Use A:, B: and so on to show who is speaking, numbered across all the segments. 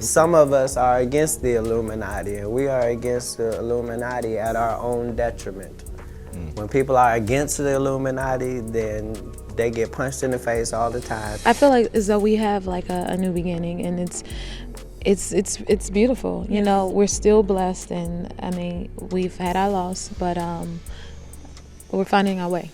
A: some of us are against the Illuminati, and we are against the Illuminati at our own detriment. When people are against the Illuminati, then they get punched in the face all the time.
B: I feel like as though we have like a new beginning, and it's beautiful. You know, we're still blessed, and I mean, we've had our loss, but we're finding our way.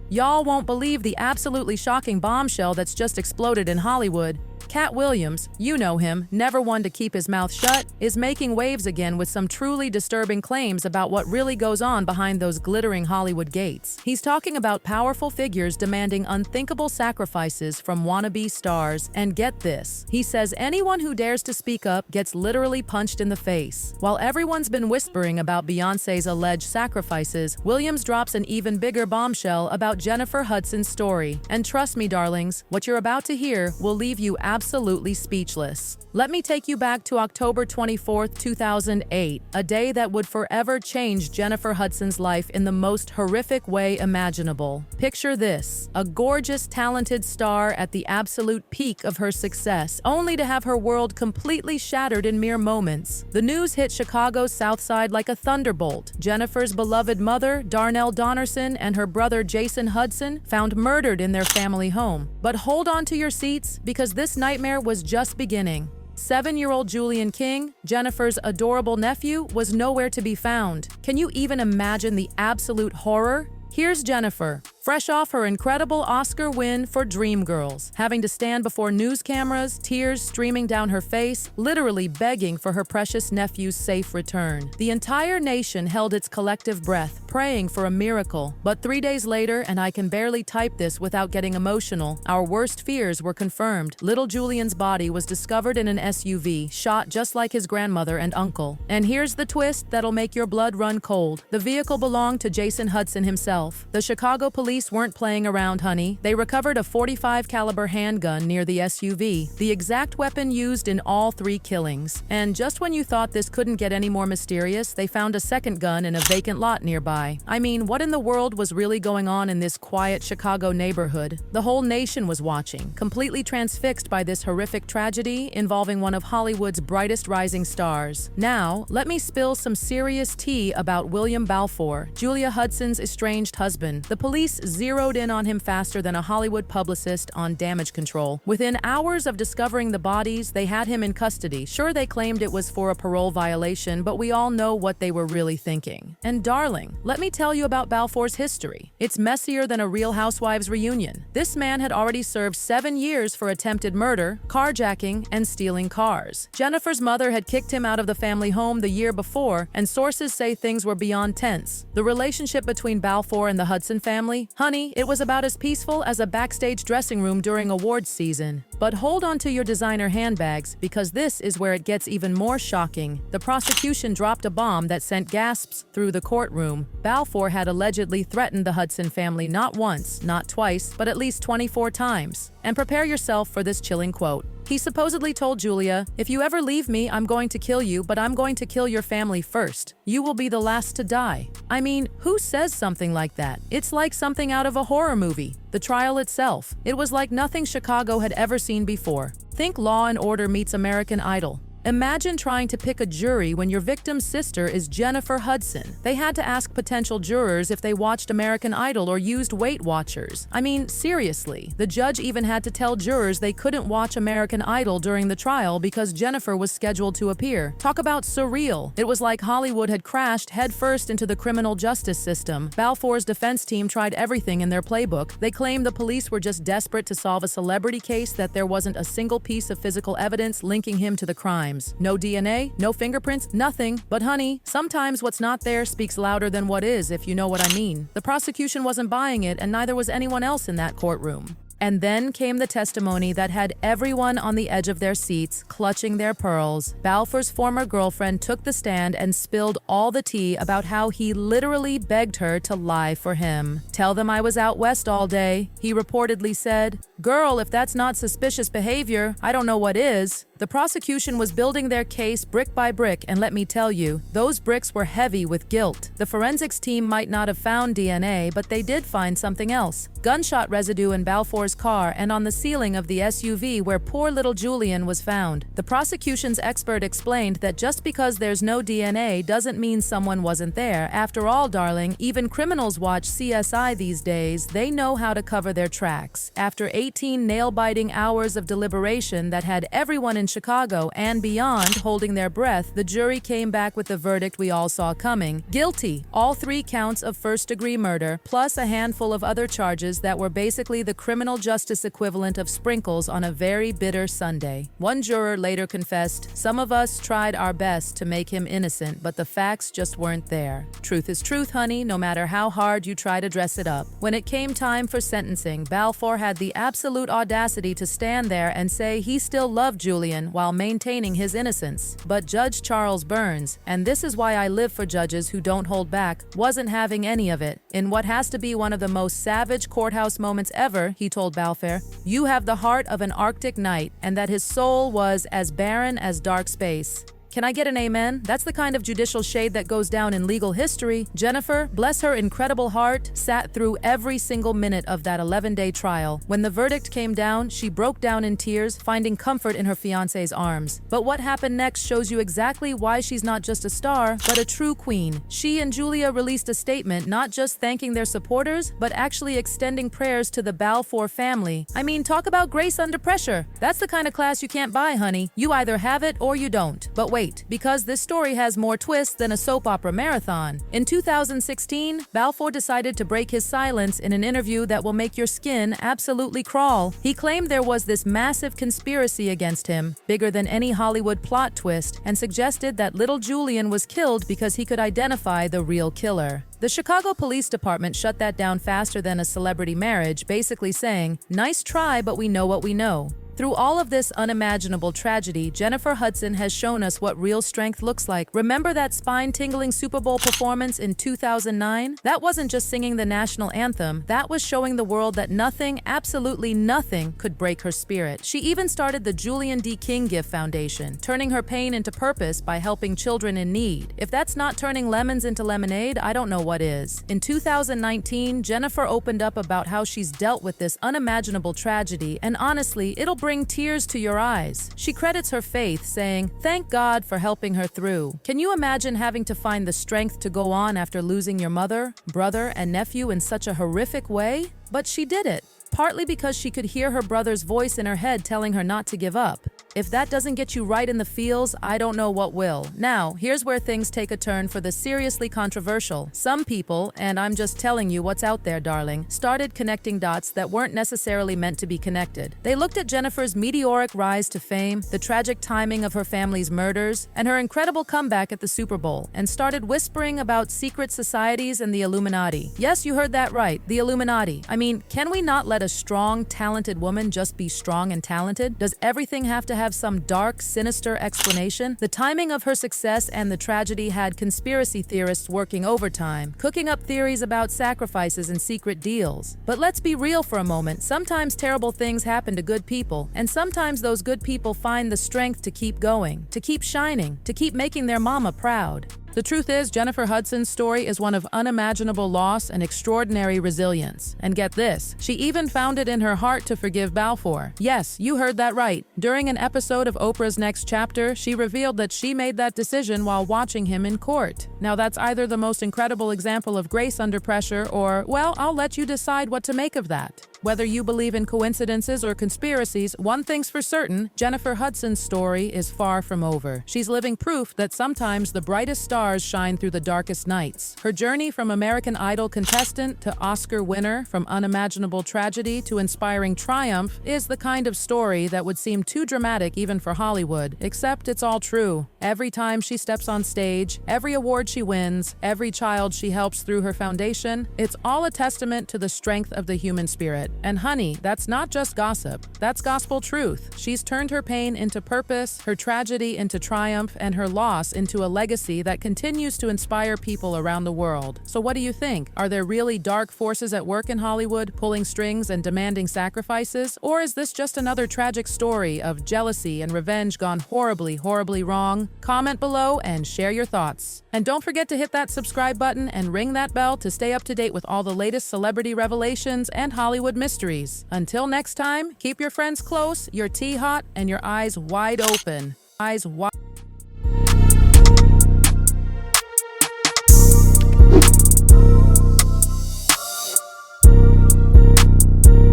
C: Y'all won't believe the absolutely shocking bombshell that's just exploded in Hollywood. Katt Williams, you know him, never one to keep his mouth shut, is making waves again with some truly disturbing claims about what really goes on behind those glittering Hollywood gates. He's talking about powerful figures demanding unthinkable sacrifices from wannabe stars, and get this, he says anyone who dares to speak up gets literally punched in the face. While everyone's been whispering about Beyoncé's alleged sacrifices, Williams drops an even bigger bombshell about Jennifer Hudson's story. And trust me, darlings, what you're about to hear will leave you absolutely speechless. Let me take you back to October 24th, 2008, a day that would forever change Jennifer Hudson's life in the most horrific way imaginable. Picture this, a gorgeous, talented star at the absolute peak of her success, only to have her world completely shattered in mere moments. The news hit Chicago's South Side like a thunderbolt. Jennifer's beloved mother, Darnell Donnerson, and her brother Jason Hudson found murdered in their family home. But hold on to your seats, because this nightmare was just beginning. 7-year-old Julian King, Jennifer's adorable nephew, was nowhere to be found. Can you even imagine the absolute horror? Here's Jennifer, fresh off her incredible Oscar win for Dreamgirls, having to stand before news cameras, tears streaming down her face, literally begging for her precious nephew's safe return. The entire nation held its collective breath, praying for a miracle. But 3 days later, and I can barely type this without getting emotional, our worst fears were confirmed. Little Julian's body was discovered in an SUV, shot just like his grandmother and uncle. And here's the twist that'll make your blood run cold. The vehicle belonged to Jason Hudson himself. The Chicago police weren't playing around, honey. They recovered a .45 caliber handgun near the SUV, the exact weapon used in all 3 killings. And just when you thought this couldn't get any more mysterious, they found a second gun in a vacant lot nearby. I mean, what in the world was really going on in this quiet Chicago neighborhood? The whole nation was watching, completely transfixed by this horrific tragedy involving one of Hollywood's brightest rising stars. Now, let me spill some serious tea about William Balfour, Julia Hudson's estranged husband. The police zeroed in on him faster than a Hollywood publicist on damage control. Within hours of discovering the bodies, they had him in custody. Sure, they claimed it was for a parole violation, but we all know what they were really thinking. And darling, let me tell you about Balfour's history. It's messier than a Real Housewives reunion. This man had already served 7 years for attempted murder, carjacking, and stealing cars. Jennifer's mother had kicked him out of the family home the year before, and sources say things were beyond tense. The relationship between Balfour and the Hudson family, honey, it was about as peaceful as a backstage dressing room during awards season. But hold on to your designer handbags, because this is where it gets even more shocking. The prosecution dropped a bomb that sent gasps through the courtroom. Balfour had allegedly threatened the Hudson family not once, not twice, but at least 24 times. And prepare yourself for this chilling quote. He supposedly told Julia, "If you ever leave me, I'm going to kill you, but I'm going to kill your family first. You will be the last to die." I mean, who says something like that? It's like something out of a horror movie. The trial itself, it was like nothing Chicago had ever seen before. Think Law and Order meets American Idol. Imagine trying to pick a jury when your victim's sister is Jennifer Hudson. They had to ask potential jurors if they watched American Idol or used Weight Watchers. I mean, seriously. The judge even had to tell jurors they couldn't watch American Idol during the trial because Jennifer was scheduled to appear. Talk about surreal. It was like Hollywood had crashed headfirst into the criminal justice system. Balfour's defense team tried everything in their playbook. They claimed the police were just desperate to solve a celebrity case, that there wasn't a single piece of physical evidence linking him to the crime. No DNA, no fingerprints, nothing. But honey, sometimes what's not there speaks louder than what is, if you know what I mean. The prosecution wasn't buying it, and neither was anyone else in that courtroom. And then came the testimony that had everyone on the edge of their seats, clutching their pearls. Balfour's former girlfriend took the stand and spilled all the tea about how he literally begged her to lie for him. "Tell them I was out west all day," he reportedly said. "Girl, if that's not suspicious behavior, I don't know what is." The prosecution was building their case brick by brick, and let me tell you, those bricks were heavy with guilt. The forensics team might not have found DNA, but they did find something else. Gunshot residue in Balfour's Balfour's car and on the ceiling of the SUV where poor little Julian was found. The prosecution's expert explained that just because there's no DNA doesn't mean someone wasn't there. After all, darling, even criminals watch CSI these days. They know how to cover their tracks. After 18 nail-biting hours of deliberation that had everyone in Chicago and beyond holding their breath, the jury came back with the verdict we all saw coming. Guilty. All 3 counts of first-degree murder, plus a handful of other charges that were basically the criminal justice equivalent of sprinkles on a very bitter Sunday. One juror later confessed, "Some of us tried our best to make him innocent, but the facts just weren't there." Truth is truth, honey, no matter how hard you try to dress it up. When it came time for sentencing, Balfour had the absolute audacity to stand there and say he still loved Julian while maintaining his innocence. But Judge Charles Burns, and this is why I live for judges who don't hold back, wasn't having any of it. In what has to be one of the most savage courthouse moments ever, he told Balfour, "You have the heart of an Arctic night," and that his soul was as barren as dark space. Can I get an amen? That's the kind of judicial shade that goes down in legal history. Jennifer, bless her incredible heart, sat through every single minute of that 11-day trial. When the verdict came down, she broke down in tears, finding comfort in her fiancé's arms. But what happened next shows you exactly why she's not just a star, but a true queen. She and Julia released a statement not just thanking their supporters, but actually extending prayers to the Balfour family. I mean, talk about grace under pressure. That's the kind of class you can't buy, honey. You either have it or you don't. But wait, because this story has more twists than a soap opera marathon. In 2016, Balfour decided to break his silence in an interview that will make your skin absolutely crawl. He claimed there was this massive conspiracy against him, bigger than any Hollywood plot twist, and suggested that little Julian was killed because he could identify the real killer. The Chicago Police Department shut that down faster than a celebrity marriage, basically saying, "Nice try, but we know what we know." Through all of this unimaginable tragedy, Jennifer Hudson has shown us what real strength looks like. Remember that spine-tingling Super Bowl performance in 2009? That wasn't just singing the national anthem. That was showing the world that nothing, absolutely nothing, could break her spirit. She even started the Julian D. King Gift Foundation, turning her pain into purpose by helping children in need. If that's not turning lemons into lemonade, I don't know what is. In 2019, Jennifer opened up about how she's dealt with this unimaginable tragedy, and honestly, it'll bring tears to your eyes. She credits her faith, saying, "Thank God for helping her through." Can you imagine having to find the strength to go on after losing your mother, brother, and nephew in such a horrific way? But she did it, partly because she could hear her brother's voice in her head telling her not to give up. If that doesn't get you right in the feels, I don't know what will. Now, here's where things take a turn for the seriously controversial. Some people, and I'm just telling you what's out there, darling, started connecting dots that weren't necessarily meant to be connected. They looked at Jennifer's meteoric rise to fame, the tragic timing of her family's murders, and her incredible comeback at the Super Bowl, and started whispering about secret societies and the Illuminati. Yes, you heard that right, the Illuminati. I mean, can we not let a strong, talented woman just be strong and talented? Does everything have to have some dark, sinister explanation? The timing of her success and the tragedy had conspiracy theorists working overtime, cooking up theories about sacrifices and secret deals. But let's be real for a moment. Sometimes terrible things happen to good people, and sometimes those good people find the strength to keep going, to keep shining, to keep making their mama proud. The truth is, Jennifer Hudson's story is one of unimaginable loss and extraordinary resilience. And get this, she even found it in her heart to forgive Balfour. Yes, you heard that right. During an episode of Oprah's Next Chapter, she revealed that she made that decision while watching him in court. Now that's either the most incredible example of grace under pressure or, well, I'll let you decide what to make of that. Whether you believe in coincidences or conspiracies, one thing's for certain, Jennifer Hudson's story is far from over. She's living proof that sometimes the brightest stars shine through the darkest nights. Her journey from American Idol contestant to Oscar winner, from unimaginable tragedy to inspiring triumph, is the kind of story that would seem too dramatic even for Hollywood, except it's all true. Every time she steps on stage, every award she wins, every child she helps through her foundation, it's all a testament to the strength of the human spirit. And honey, that's not just gossip. That's gospel truth. She's turned her pain into purpose, her tragedy into triumph, and her loss into a legacy that continues to inspire people around the world. So what do you think? Are there really dark forces at work in Hollywood, pulling strings and demanding sacrifices? Or is this just another tragic story of jealousy and revenge gone horribly, horribly wrong? Comment below and share your thoughts. And don't forget to hit that subscribe button and ring that bell to stay up to date with all the latest celebrity revelations and Hollywood mysteries. Until next time, keep your friends close, your tea hot, and your eyes wide open. Eyes wide